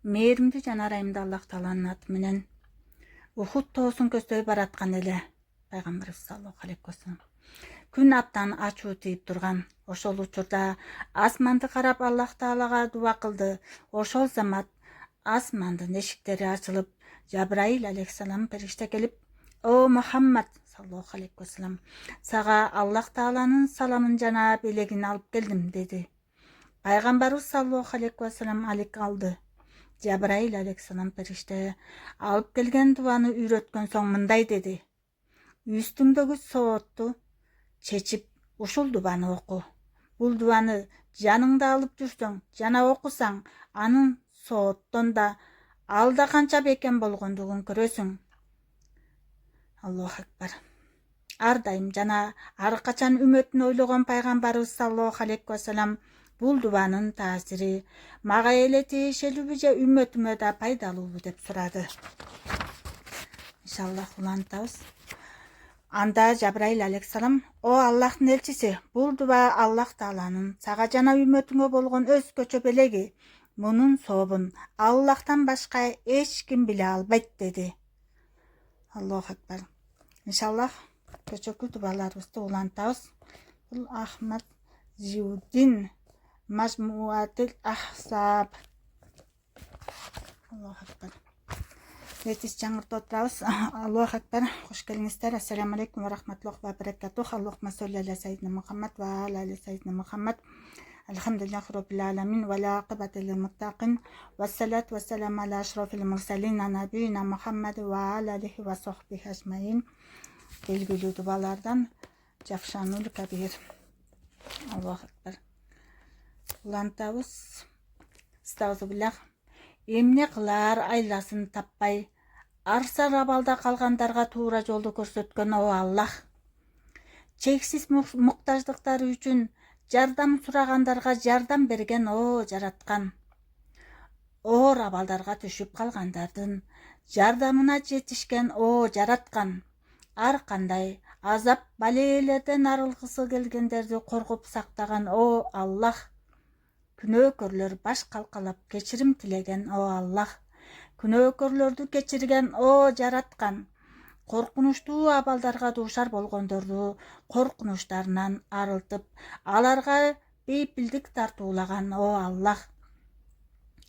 Мээримдүү жана ырайымдуу Аллах Тааланын аты менен Ухуд тоосун көздөй бараткан эле пайгамбарыбыз саллаллаху алейхи вассалам. Күн абдан ачуу тийип турган. Ошол учурда асманды карап Аллах Таалага дуа кылды. Ошол замат асмандын эшиктери ачылып, Жабраил алейхиссалам периште келип, "О Мухаммад саллаллаху алейхи вассалам, сага Аллах Тааланын саламын жана белегин алып келдим" деди. Пайгамбарыбыз саллаллаху алейхи вассалам алик алды. Жабраил алейхиссалам периште алып келген дуаны үйрөткөн соң мындай деди: "Үстүңдөгү соотту чечип, ушул дуаны оку. Бул дуаны жаныңда алып жүрсөң жана окусаң, анын сооттон да алда канча бекем болгондугун көрөсүң." Аллаху акбар. Ар дайым жана ар качан үмөтүн ойлогон пайгамбарыбыз саллаллаху алейхи вассалам бул дуанын таасири мага эле тиешелүүбү же үмөтүмө да пайдалуубу деп сурады. Иншаллах улантабыз. Анда Жабраил алейхиссалам: "О Аллахтын элчиси, бул дуа Аллах Тааланын сага жана үмөтүңө болгон өзгөчө белеги. Мунун сообун Аллахтан башка эч ким биле албайт" деди. Аллаху акбар. Иншаллах көчөкү дубаларыбызды улантабыз. Бул Ахмад Зиуддин Мажмуатил Ахсаб. Аллаху акбар. Нетис жаңыртып отурабыз. Аллаху акбар. Хош келиңиздер. Ассаламу алейкум ва рахматуллахи ва баракатух. Аллахумма солли аля сайидина Мухаммад ва аля сайидина Мухаммад. Алхамдулиллахи роббил аламин ва ла акибату лил муттақин. Вассалату вассаламу аля ашрафил мурсалин набийина Мухаммад ва алихи ва сохбихи ажмаин. Белгилүү дубалардан Жафшанул Кабир. Аллаху акбар. Улантабыз. Стағфируллах. Эмне кылар айласын таппай, арсар абалда калгандарга туура жолду көрсөткөн о Аллах. Чексиз муктаждыктары үчүн жардам сурагандарга жардам берген о жараткан. Оор абалдарга түшүп калгандардын жардамына жетишкен о жараткан. Ар кандай азап балээлерден арылгысы келгендерди коргоп сактаган о Аллах. Күнөөкөрлөр баш калкалап кечирим тилеген о Аллах. Күнөөкөрлөрдү кечирген о жараткан. Коркунучтуу абалдарга дуушар болгондорду коркунучтарынан арылтып, аларга бейпилдик тартуулаган о Аллах.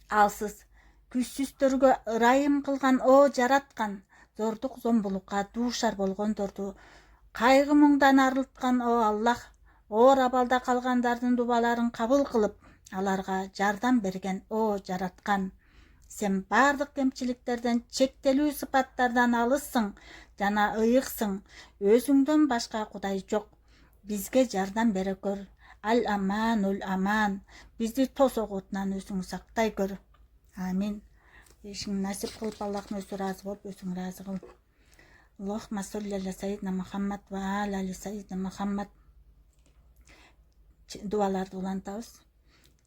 Алсыз күчсүздөргө ырайым кылган о жараткан. Зордук зомбулукка дуушар болгондорду кайгы муңдан арылткан о Аллах. Оор абалда калгандардын дубаларын кабыл кылып, аларга жардам берген о жараткан. Сен бардык кемчиликтерден, чектелүү сыпаттардан алыссың жана ыйыксың. Өзүңдөн башка кудай жок. Бизге жардам бере көр. Ал аманул аман. Бизди тосок отунан өзүң сактай көр. Амин. Ишиң насип кылып, Аллахтын өзү разы болуп, өзүң разы кыл. Аллахумма солли аля сайидина Мухаммад ва аля сайидина Мухаммад. Дуаларды улантабыз.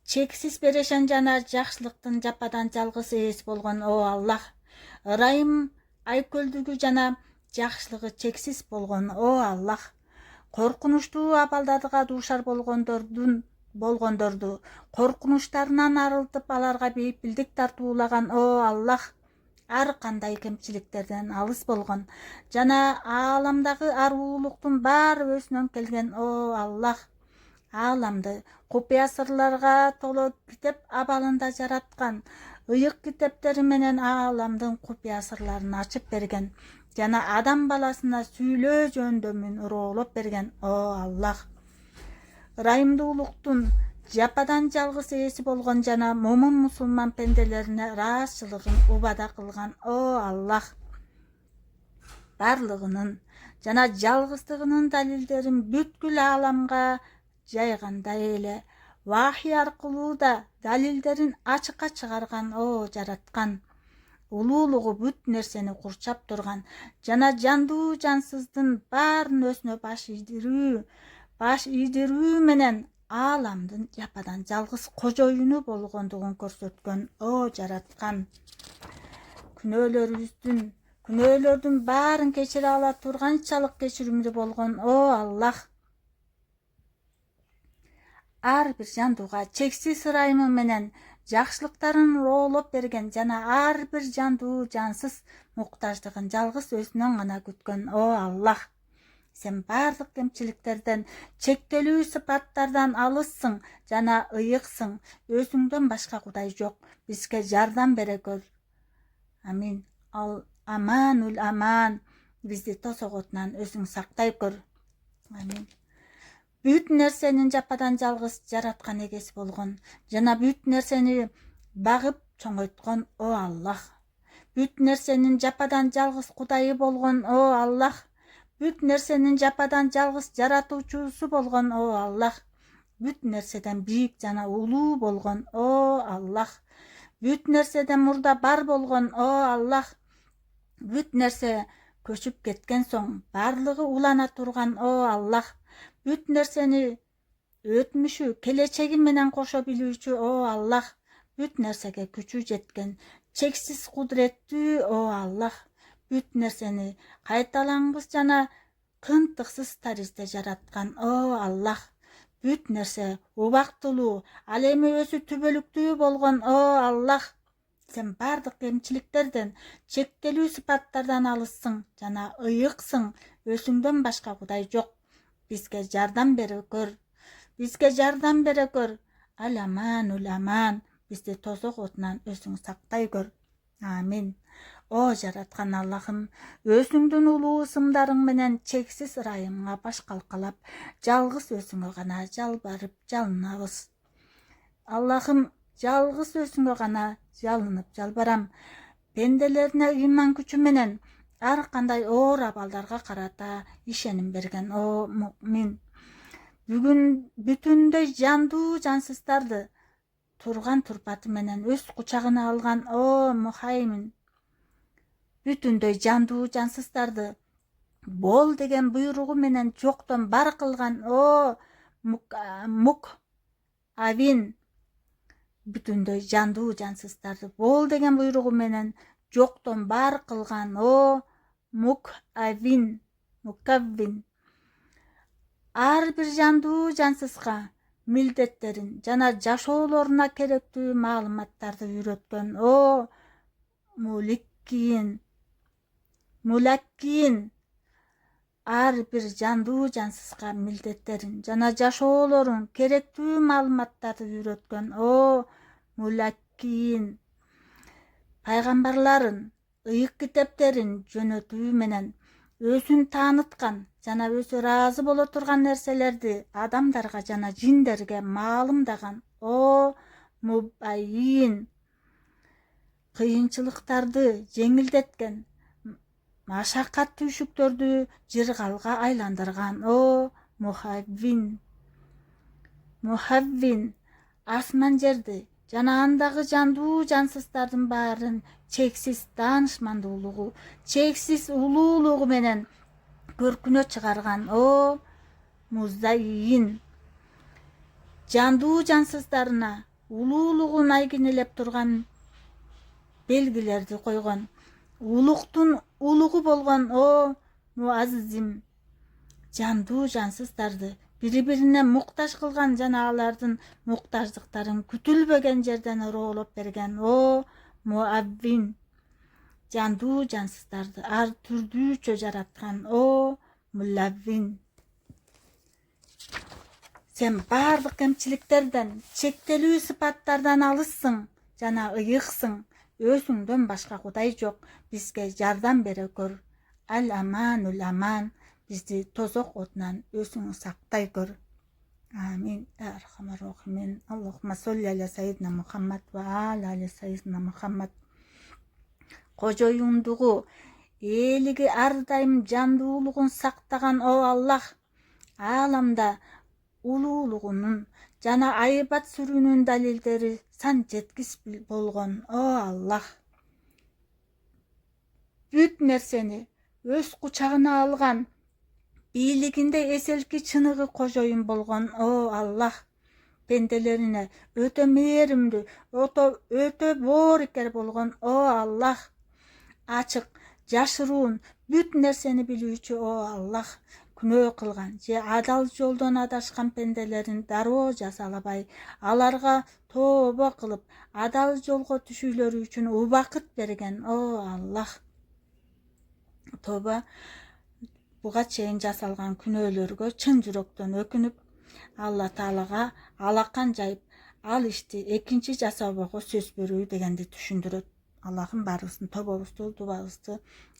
Чексиз берешен жана жакшылыктын жападан жалгыз ээси болгон о Аллах. Ырайым айкөлдүгү жана жакшылыгы чексиз болгон о Аллах. Коркунучтуу абалдарга дуушар болгондорду коркунучтарынан арылтып, аларга бейпилдик тартуулаган о Аллах. Ар кандай кемчиликтерден алыс болгон жана ааламдагы аруулуктун баары өзүнөн келген о Аллах. Ааламды купуя сырларга толо китеп абалында жараткан. Ыйык китептери менен ааламдын купуя сырларын ачып берген жана адам баласына сүйлөө жөндөмүн уроолоп берген о Аллах. Ырайымдуулуктун жападан жалгыз ээси болгон жана момун мусулман пенделерине ыраазчылыгын убада кылган о Аллах. Барлыгынын жана жалгыздыгынын далилдерин бүткүл ааламга жайгандай эле вахий аркылуу да далилдерин ачыкка чыгарган о жараткан. Улуулугу бүт нерсени курчап турган жана жандуу жансыздын баарын өзүнө баш ийдирүү менен ааламдын жападан жалгыз кожоюну болгондугун көрсөткөн о жараткан. Күнөөлөрдүн баарын кечире ала турганчалык кечиримдүү болгон о Аллах. Ар бир жандууга чексиз ырайымы менен жакшылыктарын роолоп берген жана ар бир жандуу жансыз муктаждыгын жалгыз өзүнөн гана күткөн о Аллах, сен бардык кемчиликтерден, чектелүү сыпаттардан алыссың жана ыйыксың. Өзүңдөн башка кудай жок. Бизге жардам бере көр. Амин. Ал аманул аман. Бизди тосоготунан өзүң сактай көр. Амин. Бүт нерсенин жападан жалгыз жараткан эгеси болгон жана бүт нерсени багып чоңойткон о Аллах. Бүт нерсенин жападан жалгыз кудайы болгон о Аллах. Бүт нерсенин жападан жалгыз жаратуучусу болгон о Аллах. Бүт нерседен бийик жана улуу болгон о Аллах. Бүт нерседен мурда бар болгон о Аллах. Бүт нерсе көчүп кеткен соң барлыгы улана турган о Аллах. Бүт нерсени өтмүшү, келечеги менен кошо билүүчү о Аллах. Бүт нерсеге күчү жеткен, чексиз кудуреттүү о Аллах. Бүт нерсени кайталангыс жана кынтыксыз таризде жараткан о Аллах. Бүт нерсе убактылуу, ал эми өзү түбөлүктүү болгон о Аллах. Сен бардык кемчиликтерден, чектелүү сыпаттардан алыссың жана ыйыксың. Өзүңдөн башка кудай жок. Бизге жардам бере көр. Бизге жардам бере көр. Ал аманул аман. Бизди тозок отунан өзүң сактай көр. Амин. О жараткан Аллахым, өзүңдүн улуу ысымдарың менен чексиз ырайымыңа баш калкалап, жалгыз өзүңө гана жалбарып жалынабыз. Аллахым, жалгыз өзүңө гана жалынып жалбарам. Пенделерине ыйман күчү менен ар кандай оор абалдарга карата ишеним берген о мукмин. Бүгүн бүтүндөй жандуу жансыздарды турган турпаты менен өз кучагына алган о мухаймин. Бүтүндөй жандуу жансыздарды бол деген буйругу менен жоктон бар кылган о мук авин. Бүтүндөй жандуу жансыздарды бол деген буйругу менен жоктон бар кылган о мукаввин. Ар бир жандуу жансызга милдеттерин жана жашоолоруна керектүү маалыматтарды үйрөткөн о мулаккин. Ар бир жандуу жансызга милдеттерин жана жашоолорун керектүү маалыматтарды үйрөткөн о мулаккин. Пайгамбарларын, ыйык китептерин жөнөтүү менен өзүн тааныткан жана өзү ыраазы боло турган нерселерди адамдарга жана жиндерге маалымдаган о мубайин. Кыйынчылыктарды жеңилдеткен, машакат түйшүктөрдү жыргалга айландырган о мухаввин. Асман жерди жана андагы жандуу жансыздардын баарын чексиз таанышмандуулугу, чексиз улуулугу менен көркүнө чыгарган о музайин. Жандуу жансыздарына улуулугун айгинелеп турган белгилерди койгон, улуктун улугу болгон о муаззим. Жандуу жансыздарды бири-бирине муктаж кылган жана алардын муктаждыктарын күтүлбөгөн жерден роолоп берген о муаввин. Жандуу жансыздарды ар түрдүүчө жараткан о мулаввин. Сен бардык кемчиликтерден, чектелүү сыпаттардан алыссың жана ыйыксың. Өзүңдөн башка кудай жок. Бизге жардам бере көр. Ал аманул аман. Бизди тозок отунан өзүң сактай көр. Амин. Архамар рахимин. Аллахумма солли аля сайидина Мухаммад ва аля сайидина Мухаммад. Кожоюндугу, элиги ар дайым жандуулугун сактаган о Аллах, ааламда улуулугунун жана айбат сүрүүнүн далилдери сан жеткис болгон о Аллах. Бүт нерсени өз кучагына алган, бийлигинде эселки чыныгы кожоюн болгон о Аллах. Пенделерине өтө мээримдүү, өтө боорукер болгон о Аллах. Ачык, жашыруун, бүт нерсени билүүчү о Аллах. күнөө кылган же адал жолдон адашкан пенделерин дароо жазалабай, аларга тобо кылып адал жолго түшүүлөрү үчүн убакыт берген о Аллах. Тобо буга чейин жасалган күнөөлөргө чын жүрөктөн өкүнүп, Алла Таалага алакан жайып, ал ишти экинчи жасообого сөз берүү дегенди түшүндүрөт. Аллахым баарыбыздын тобобузду, дубабызды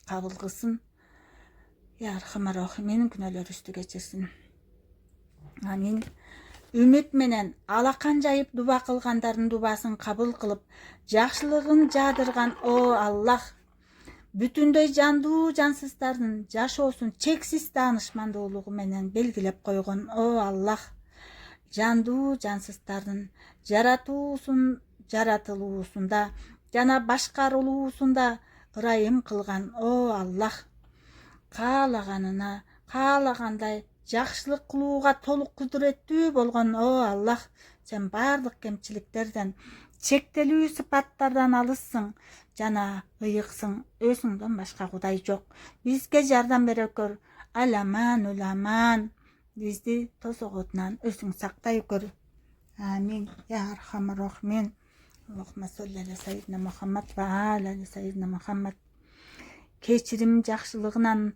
кабыл кылсын. Я Архамар Рахим, менин күнөөлөрүбүздү кечирсин. Амин. Үмүт менен алакан жайып дуба кылгандардын дубасын кабыл кылып, жакшылыгын жаадырган о Аллах, бүтүндөй жандуу жансыздардын жашоосун чексиз таанышмандуулугу менен белгилеп койгон о Аллах, жандуу жансыздардын жаратылуусунда жана башкарылуусунда ырайым кылган о Аллах, каалагандай жакшылык кылууга толук кудуреттүү болгон о Аллах, сен баардык кемчиликтерден, чектелүү сыпаттардан алыссың жана ыйыксың. Өзүңдөн башка кудай жок. Бизге жардам бере көр. Аламан. Бизди тосоготунан өзүң сактай көр. Амин. Я Архамар Рахим. Аллахумма солли аля сайидина Мухаммад ва аля сайидина Мухаммад. Кечирим жакшылыгынан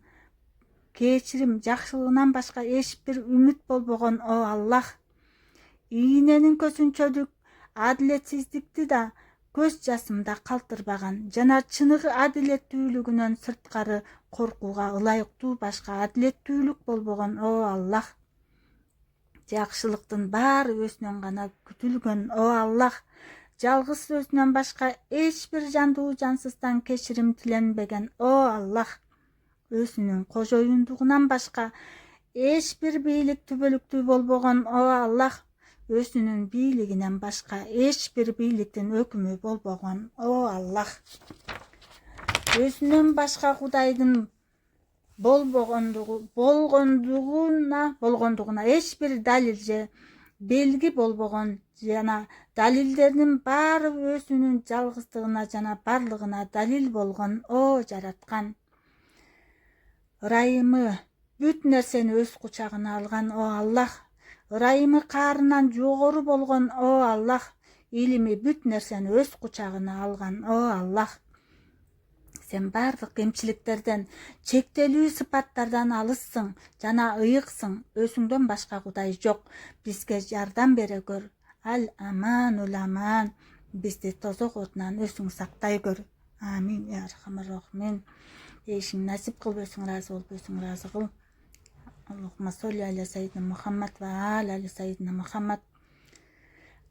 башка эч бир үмүт болбогон о Аллах, ийненин көсүнчөлүк адилетсиздикти да көз жасымда калтырбаган жана чыныгы адилеттүүлүгүнөн сырткары коркууга ылайыктуу башка адилеттүүлүк болбогон о Аллах, жакшылыктын баары өзүнөн гана күтүлгөн о Аллах, жалгыз өзүнөн башка эч бир жандуу жансыздан кечирим тиленбеген о Аллах, өзүнүн кожоюндугунан башка эч бир бийлик түбөлүктүү болбогон о Аллах, өзүнүн бийлигинен башка эч бир бийликтин өкүмү болбогон о Аллах, өзүнөн башка кудайдын болгондугуна эч бир далил же белги болбогон жана далилдердин баары өзүнүн жалгыздыгына жана барлыгына далил болгон о жараткан, ырайымы бүт нерсени өз кучагына алган о Аллах, ырайымы каарынан жогору болгон о Аллах, илими бүт нерсени өз кучагына алган о Аллах, сен баардык кемчиликтерден, чектелүү сыпаттардан алыссың жана ыйыксың. Өзүңдөн башка кудай жок. Бизге жардам бере көр. Аман. Бизди тозок отунан өзүң сактай көр. Амин. Я Архамар Рахим. Эшиң насип кыл, өзүң разы бол, өзүң разы кыл. Аллахумма солли аля сайидина Мухаммад ва аля сайидина Мухаммад.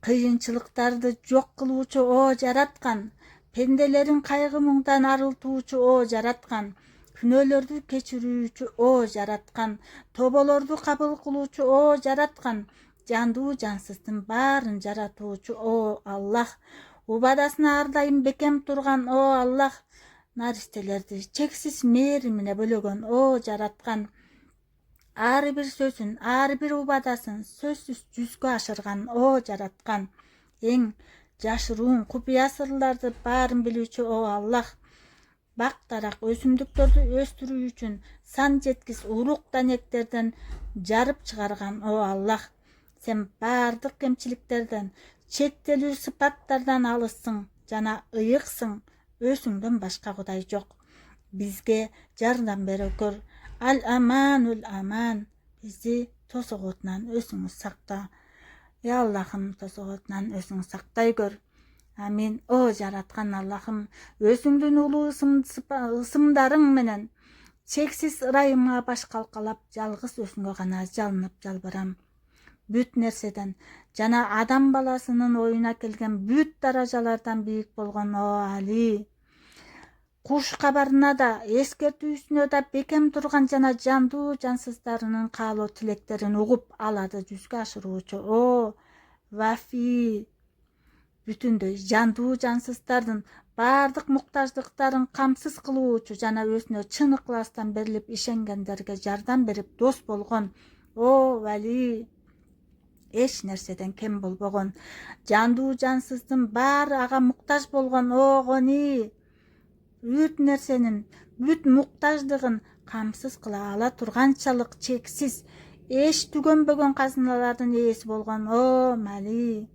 Кыйынчылыктарды жок кылуучу о жараткан, пенделерин кайгы муңдан арылтуучу о жараткан, күнөөлөрдү кечирүүчү о жараткан, тоболорду кабыл кылуучу о жараткан, жандуу жансыздын баарын жаратуучу о Аллах, убадасына ар дайым бекем турган о Аллах, наристелерди чексиз мээримине бөлөгөн о жараткан, ар бир сөзүн, ар бир убадасын сөзсүз жүзгө ашырган о жараткан, эң жашыруун купуя сырларды баарын билүүчү о Аллах, бак-дарак өсүмдүктөрдү өстүрүү үчүн сан жеткис урук данектерден жарып чыгарган о Аллах, сен баардык кемчиликтерден, чектелүү сыпаттардан алыссың жана ыйыксың. Өзүңдөн башка кудай жок. Бизге жардам бере көр. Аман. Бизди тосоготунан өзүң сакта. Я Аллахым, тосоготунан өзүң сактай көр. Амин. О жараткан Аллахым, өзүңдүн улуу ысымдарың менен чексиз ырайымга баш калкалап, жалгыз өзүңө гана жалынып жалбарам. Бүт нерседен жана адам баласынын оюна келген бүт даражалардан бийик болгон о Али, куш кабарына да, эскертүүсүнө да бекем турган жана жандуу жансыздарынын каалоо тилектерин угуп алады жүзгө ашыруучу о Вафи, бүтүндөй жандуу жансыздардын баардык муктаждыктарын камсыз кылуучу жана өзүнө чын ыкластан берилип ишенгендерге жардам берип дос болгон о Вали, эч нерседен кем болбогон, жандуу жансыздын баары ага муктаж болгон о Гони, бүт нерсенин, бүт муктаждыгын камсыз кыла ала турганчалык чексиз эч түгөнбөгөн казыналардын ээси болгон о Мали.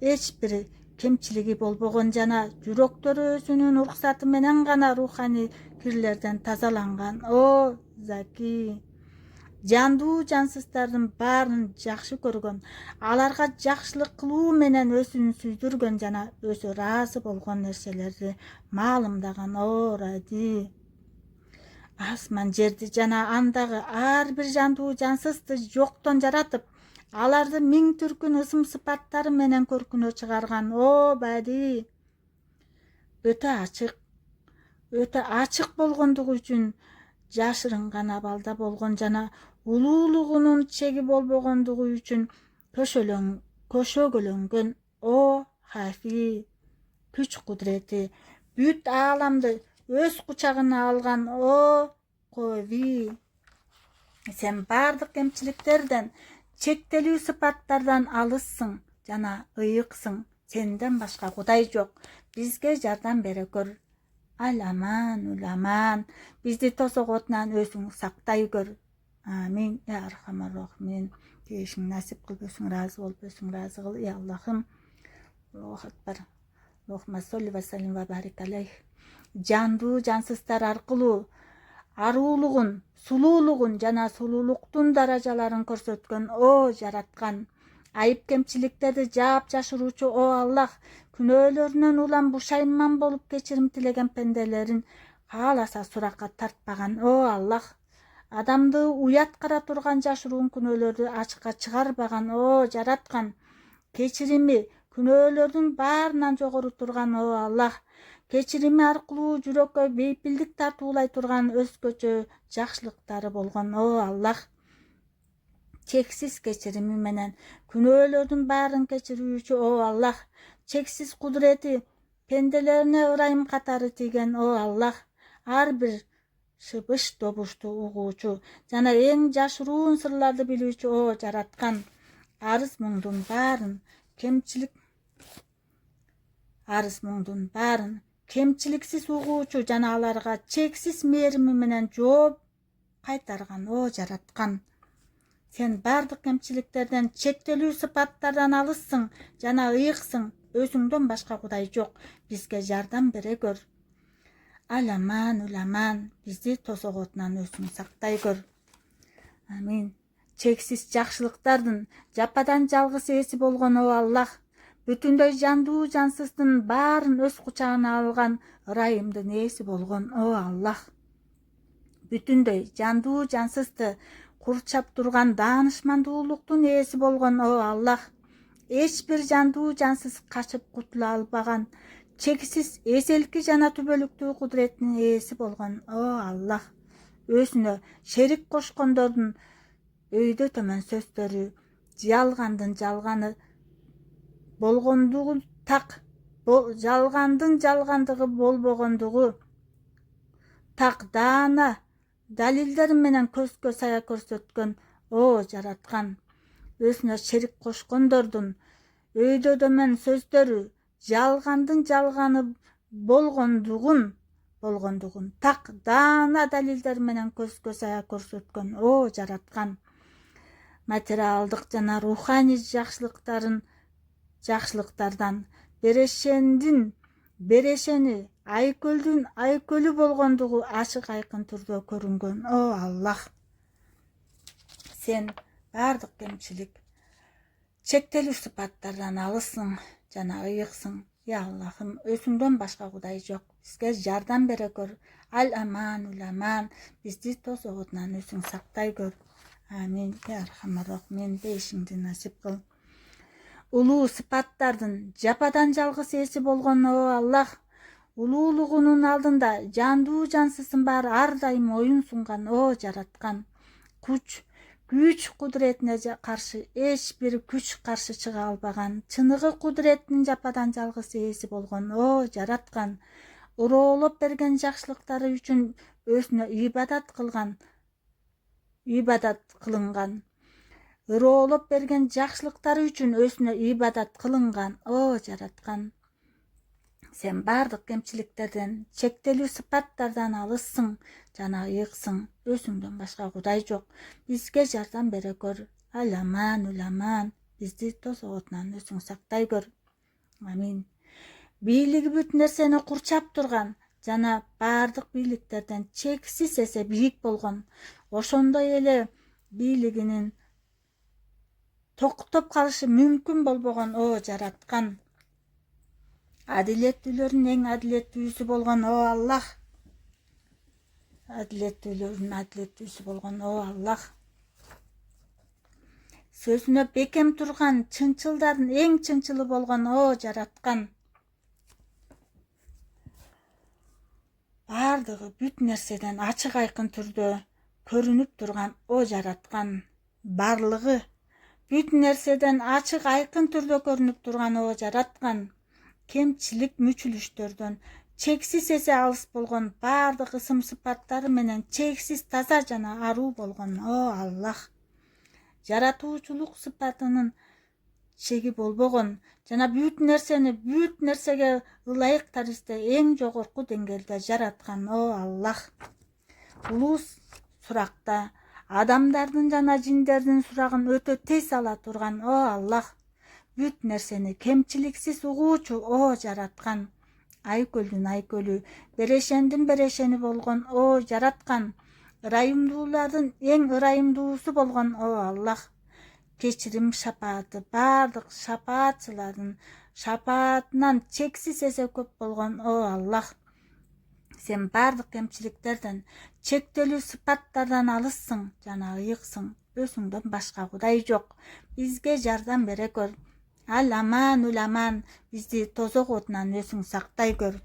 Эч бир кемчилиги болбогон жана жүрөктөрү өзүнүн уруксаты менен гана руханий кирлерден тазаланган о Заки. Жандуу жансыздардын баарын жакшы көргөн, аларга жакшылык кылуу менен өзүн сүйдүргөн жана өзү ыраазы болгон нерселерди маалымдаган о Ради. Асман жерди жана андагы ар бир жандуу жансызды жоктон жаратып, аларды миң түркүн ысым сыпаттары менен көркүнө чыгарган о Бади. Өтө ачык болгондугу үчүн жашырынган абалда болгон жана улуулугунун чеги болбогондугу үчүн көшөгөлөнгөн о Хафи. Күч кудурети бүт ааламды өз кучагына алган о Кови. Сен бардык кемчиликтерден, чектелүү сыпаттардан алыссың жана ыйыксың. Сенден башка Кудай жок. Бизге жардам бере көр. Аламан уламан, бизди тосоготунан өзүң сактай көр. Амин. Я архамар рахмин. Дейишиң насип кыл, өзүң ыраазы болуп, өзүң ыраазы кыл. Я Аллахым. Аллаху акбар. Аллахумма солли ва саллим ва барик алейх. Жандуу жансыздар аркылуу аруулугун, сулуулугун жана сулуулуктун даражаларын көрсөткөн о жараткан. Айып кемчиликтерди жаап жашыруучу о Аллах, күнөөлөрүнөн улам бушайман болуп кечирим тилеген пенделерин кааласа суракка тартпаган о Аллах. Адамды уят кара турган жашыруун күнөөлөрдү ачыкка чыгарбаган о жараткан. Кечирими күнөөлөрдүн баарынан жогору турган о Аллах. Кечирими аркылуу жүрөккө бейпилдик тартуулай турган өзгөчө жакшылыктары болгон о Аллах. Чексиз кечирими менен күнөөлөрдүн баарын кечирүүчү о Аллах. Чексиз кудурети пенделерине ырайым катары тийген о Аллах. Ар бир шыбыш добушту угуучу жана эң жашыруун сырларды билүүчү о жараткан. Арыз муңдун баарын кемчиликсиз угуучу жана аларга чексиз мээрими менен жооп кайтарган о жараткан. Сен бардык кемчиликтерден, чектелүү сыпаттардан алыссың жана ыйыксың. Өзүңдөн башка Кудай жок. Бизге жардам бере көр. Аламан уламан, бизди тосоготунан өзүң сактай көр. Амин. Чексиз жакшылыктардын жападан жалгыз ээси болгон о Аллах. Бүтүндөй жандуу жансыздын баарын өз кучагына алган ырайымдын ээси болгон о Аллах. Бүтүндөй жандуу жансызды курчап турган даанышмандуулуктун ээси болгон о Аллах. Эч бир жандуу жансыз качып кутула албаган, чексиз эселки жана түбөлүктүү кудуреттин ээси болгон о Аллах. Өзүнө шерик кошкондордун өйдө төмөн сөздөрү, жалгандын жалганы болгондугу жалгандын жалгандыгы болбогондугу так даана далилдер менен көзгө сая көрсөткөн о жараткан. Өзүнө шерик кошкондордун өйдө төмөн сөздөрү, жалгандын жалганы болгондугун так даана далилдер менен көзгө сая көрсөткөн о жараткан. Материалдык жана руханий жакшылыктардан берешени айкөлдүн айкөлү болгондугу ачык айкын түрдө көрүнгөн о Аллах. Сен бардык кемчилик, чектелүү сыпаттардан алыссың жана ыйыксың. Я Аллахым, өзүңдөн башка Кудай жок. Бизге жардам бере көр. Ал-аман уламан, бизди тосоготунан өзүң сактай көр. Амин. Я архамар рахмин, дейишиңди насип кыл. Улуу сыпаттардын жападан жалгыз ээси болгон о Аллах. Улуулугунун алдында жандуу жансыздын баары ар дайым оюн сунган о жараткан. Күч кудуретине каршы эч бир күч каршы чыга албаган, чыныгы кудуреттин жападан жалгыз ээси болгон о жараткан. Уроолоп берген жакшылыктары үчүн өзүнө ибадат кылынган. Ыроолоп берген жакшылыктары үчүн өзүнө ибадат кылынган о жараткан. Sen bardıq kemçiliklerden, çekteli sıfatlardan alışsın, cana yıksın. Özünden başka Kuday yok. Bizge jardan bere gör. Alaman, ulaman. Bizdi toz oğutnan özün saktay gör. Amin. Biyligi büt nerseni kurçap turgan, jana bardıq biyliklerden çeksiz ese büyük bolgon. Oşondoy ele biyliginin toktop kalışı mümkün bolbogon o jaratkan. Adiletlülörün en adiletlüsü bolgon o Allah. Adiletlülörün adiletlüsü bolgon o Allah. Sözüne bekem turgan çınçılların en çınçılı bolgon o jaratkan. Bardığı büt nerseden açık aykın türdө körünüp turgan o jaratkan. Barlığı büt nerseden açık aykın türdө körünüp turgan o jaratkan. Kemçilik müçülüştörдөн çeksiz ese alыс болгон бардык ысым сыпаттары менен çeksiz таза жана аруу болгон о Allah. Жаратуучулук сыпатынын чеги болбогон жана бүт нерсеге ылайык таризде эң жогорку деңгээлде жараткан о Allah. Улуу суракта адамдардын жана жиндердин сурагын өтө тез ала турган о Allah. Büt nerseni kemçiliksiz uğuçu o jaratkan. Aykölдүн aykölü, bereşendin bereşeni bolgon o jaratkan. Ырайымдуулардын эң ырайымдуусу болған о Аллах. Кечирим шапааты бардык шапаатчылардын шапаатынан чексиз эсе көп болгон о Аллах. Сен бардык кемчиликтерден, чектелүү сыпаттардан алыссың жана ыйыксың. Өзүңдөн башка Кудай жок. Бизге жардам бере көр. Аламан уламан, бизди тозок отунан өзүң сактай көр.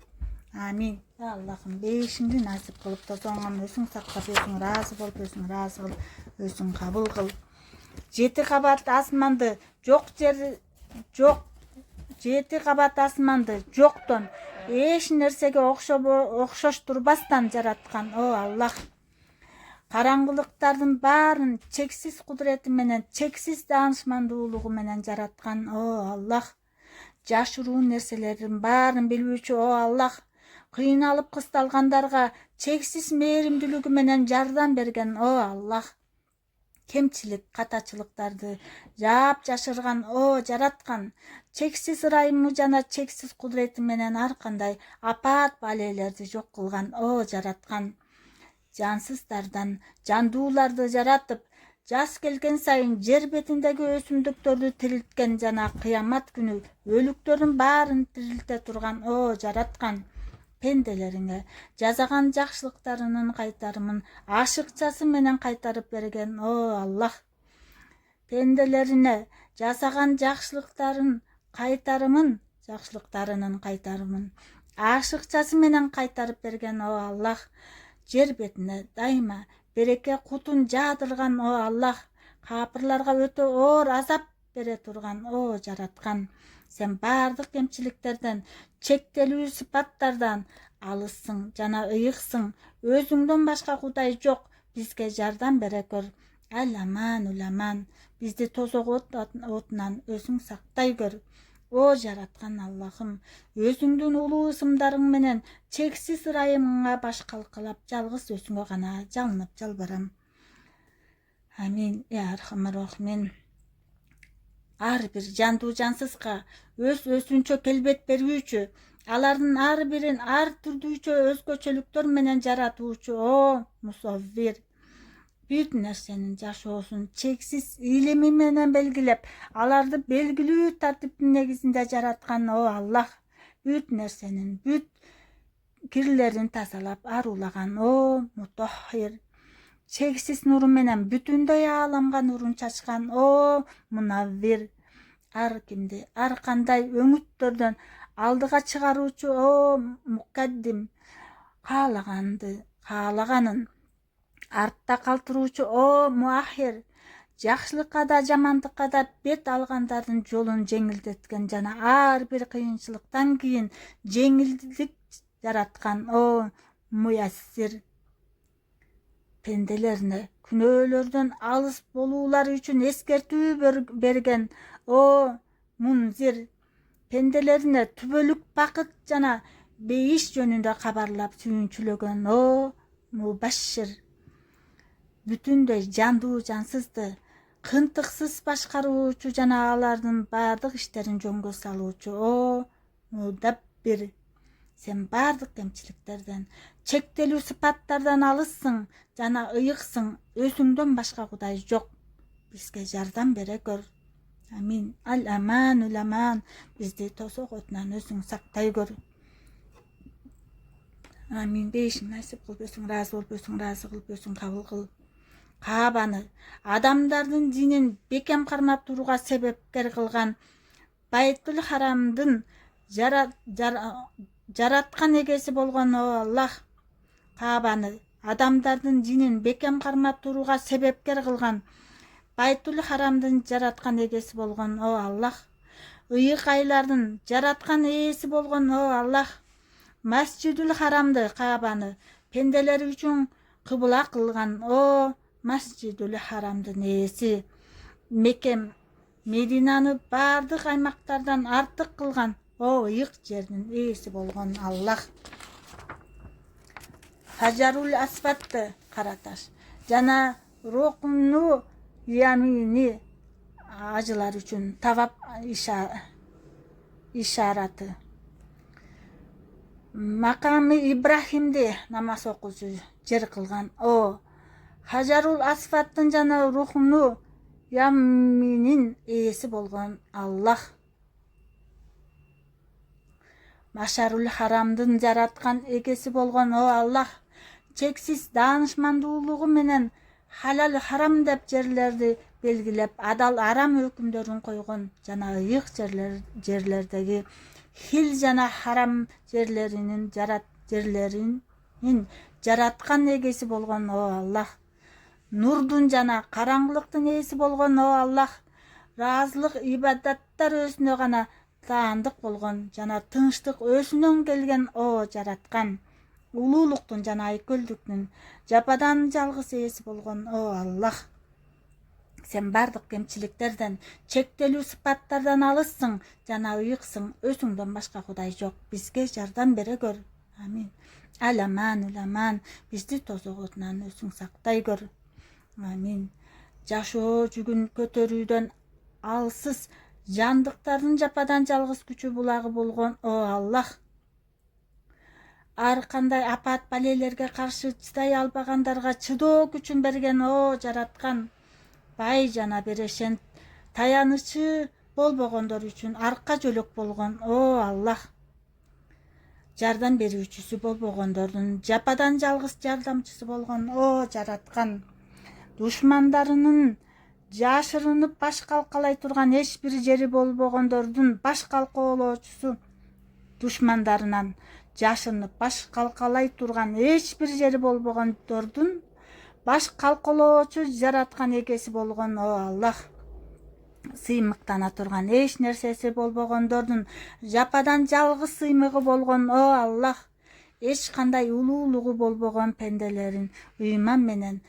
Амин. Аллахым бешинди насип кылып тозоңон өзүң сактап, өзүң ыраазы болуп, өзүң кабыл кыл. 7 кабат асманды жок жери жок. 7 кабат асманды жоктон эч нерсеге окшоштурбастан жараткан о Аллах. Караңгылыктардын баарын чексиз кудурети менен, чексиз даанышмандуулугу менен жараткан о Аллах. Жашыруу нерселердин баарын билүүчү о Аллах. Кыйналып кысталгандарга чексиз мээримдүүлүгү менен жардам берген о Аллах. Кемчилик, катачылыктарды жаап жашырган о жараткан. Чексиз ырайымы жана чексиз кудурети менен ар кандай апаат балээлерди жок кылган о жараткан. Жансыздардан жандууларды жаратып, жас келген сайын жер бетиндеги өсүмдүктөрдү тирилткен жана кыямат күнү өлүктөрдүн баарын тирилте турган о жараткан. Пенделериңе жазаган жакшылыктарынын кайтарымын ашыкчасы менен кайтарып берген о Аллах. Пенделерине жасаган жакшылыктарынын кайтарымын ашыкчасы менен кайтарып берген о Аллах. Жер бетине дайыма береке кутун жаадырган о Аллах. Капырларга өтө оор азап бере турган о жараткан. Сен бардык кемчиликтерден, чектелүү сыпаттардан алыссың жана ыйыксың. Өзүңдөн башка Кудай жок. Бизге жардам бере көр. Аламан уламан, бизди тозок отунан өзүң сактай көр. О жараткан Аллахым, өзүңдүн улуу ысымдарың менен чексиз ырайымыңа баш калкалап, жалгыз өзүңө гана жалынып жалбарам. Амин. Я архамар рахимин. Ар бир жандуу жансызга өсүнчө келбет берүүчү, алардын ар бирин ар түрдүүчө өзгөчөлүктөр менен жаратуучу о Мусаввир. Бүт нерсенин жашоосун чексиз илими менен белгилеп, аларды белгилүү тартиптин негизинде жараткан о Аллах. Бүт нерсенин бүт кирлерин тазалап аруулаган о Мутаххир. Чексиз нуру менен бүтүндөй ааламга нурун чачкан о Мунаввир. Ар кимди, ар кандай өңүттөрдөн алдыга чыгаруучу о Мукаддим. Каалаганын артта калтыруучу о Муахир. Жакшылыкка да жамандыкка да бет алгандардын жолун жеңилдеткен жана ар бир кыйынчылыктан кийин жеңилдик жараткан о Муяссир. Пенделерине күнөөлөрдөн алыс болуулары үчүн эскертүү берген о Мунзир. пенделерине түбөлүк бакыт жана бейиш жөнүндө кабарлап сүйүнчүлөгөн о мубашшир бүтүндөй жандуу жансызды кынтыксыз башкаруучу жана алардын баардык иштерин жөнгө салуучу о мудаббир сен баардык кемчиликтерден чектелүү сыпаттардан алыссың жана ыйыксың өзүңдөн башка кудай жок бизге жардам бере көр амин ал аман уламан бизди тосок отунан өзүң сактай көр амин бейишин насип кылып өзүң ыраазы болуп өзүң ыраазы кылып өзүң кабыл кыл Каабаны адамдардын динин бекем кармап турууга себепкер кылган Байтул Харамдын жараткан эгеси болгон о Аллах Каабаны адамдардын динин бекем кармап турууга себепкер кылган Байтул Харамдын жараткан эгеси болгон о Аллах ыйык айлардын жараткан ээси болгон о Аллах Масжидул Харамды Каабаны пенделери үчүн кыбла кылган о Масжидул Харамдын ээси Мекке Мединаны баардык аймактардан артык кылган о ыйык жердин ээси болгон Аллах Хажарул Асватты караташ жана Рукну Ямини ажылар үчүн тавап ишараты Макамы Ибрахимди намаз окуучу жер кылган о Хажарул Асваттын жана Рухну Яминин ээси болгон Аллах Машарул Харамдын жараткан эгеси болгон о Аллах чексиз даанышмандуулугу менен халал харам деп жерлерди белгилеп адал арам өкүмдөрүн койгон жана ыйык жерлердеги хил жана харам жерлеринин жараткан эгеси болгон о Аллах нурдун жана караңгылыктын ээси болгон о Аллах ыраазылык ибадаттар өзүнө гана таандык болгон жана тынчтык өзүнөн келген о жараткан улуулуктун жана айкөлдүктүн жападан жалгыз ээси болгон о Аллах сен баардык кемчиликтерден чектелүү сыпаттардан алыссың жана ыйыксың өзүңдөн башка кудай жок бизге жардам бере көр амин ал аман уламан бизди тозок отунан өзүң сактай көр амин жашоо жүгүн көтөрүүдөн алсыз жандыктардын жападан жалгыз күчү булагы болгон о Аллах ар кандай апат балелерге каршы чыдай албагандарга чыдоо күчүн берген о жараткан бай жана берешен таянычы болбогондор үчүн арка жөлөк болгон о Аллах жардам берүүчүсү болбогондордун жападан жалгыз жардамчысы болгон о жараткан душмандарынын жашырынып баш калкалай турган эч бир жери болбогондордун баш калкалоочусу душмандарынан жашырынып баш калкалай турган эч бир жери болбогондордун баш калкалоочу жараткан эгеси болгон о Аллах сыймыктана турган эч нерсеси болбогондордун жападан жалгыз сыймыгы болгон о Аллах эч кандай улуулугу болбогон пенделерин ыйман менен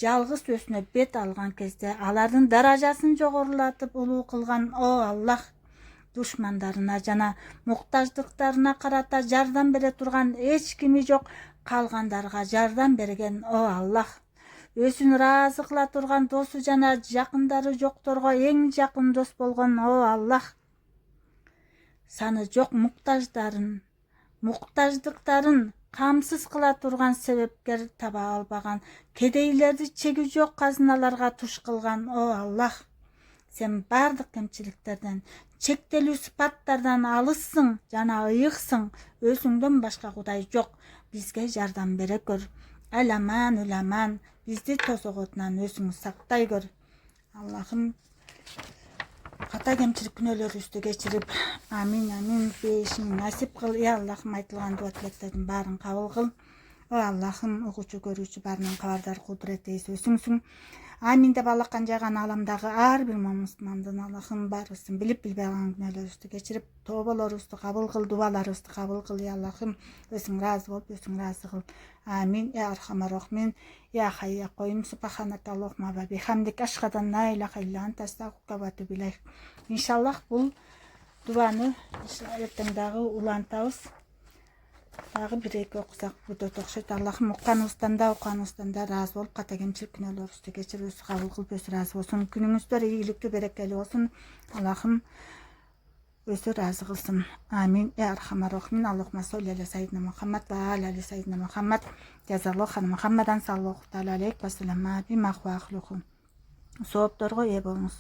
жалгыз өзүнө бет алган кезде алардын даражасын жогорулатып улуу кылган о Аллах душмандарына жана муктаждыктарына карата жардам бере турган эч кими жок калгандарга жардам берген о Аллах өзүн ыраазы кыла турган досу жана жакындары жокторго эң жакын дос болгон о Аллах саны жок муктаждыктарын камсыз кыла турган себепкер таба албаган кедейлерди чеги жок казыналарга туш кылган о Аллах сен баардык кемчиликтерден чектелүү сыпаттардан алыссың жана ыйыксың өзүңдөн башка кудай жок бизге жардам бере көр ал аман уламан бизди тозок отунан өзүң сактай көр Аллахым ката кемчилик күнөөлөрүбүздү кечирип амин амин бейишиң насип кыл Аллахым айтылган дуа тилектердин баарын кабыл кыл Аллахым угуучу көрүүчү баарынан кабардар кудурет ээси өзүңсүң амин деп алакан жайган аламдагы ар бир мусулмандын Аллахым баарыбыздын билип билбей калган күнөөлөрүбүздү кечирип тообаларыбызды кабыл кыл дубаларыбызды кабыл кыл Аллахым өзүң ыраазы болуп өзүң ыраазы кыл амин архамар рахмин хай я коюм субханака аллахумма ва бихамдик ашхаду ан ла илаха илля анта астагфирука ва атубу илейк иншаллах бул дуаны эртең дагы улантабыз. Дагы 1-2 окусак бүтөт окшойт. Аллахым укканыбыздан да разы болуп, ката кемчилик күнөөлөрүбүздү кечирип, өзү кабыл кылып, өзү разы болсун. Күнүңүздөр ийгиликтүү, берекелүү болсун. Аллахым өзү разы кылсын. Амин. Я архамар рахимин. Аллахумма солли аля сайидина Мухаммад ва аля сайидина Мухаммад. Жазаллаху хана Мухаммадан саллаллаху тааля алейхи ва саллама би махва ахлуху. Соопторго ээ болуңуз.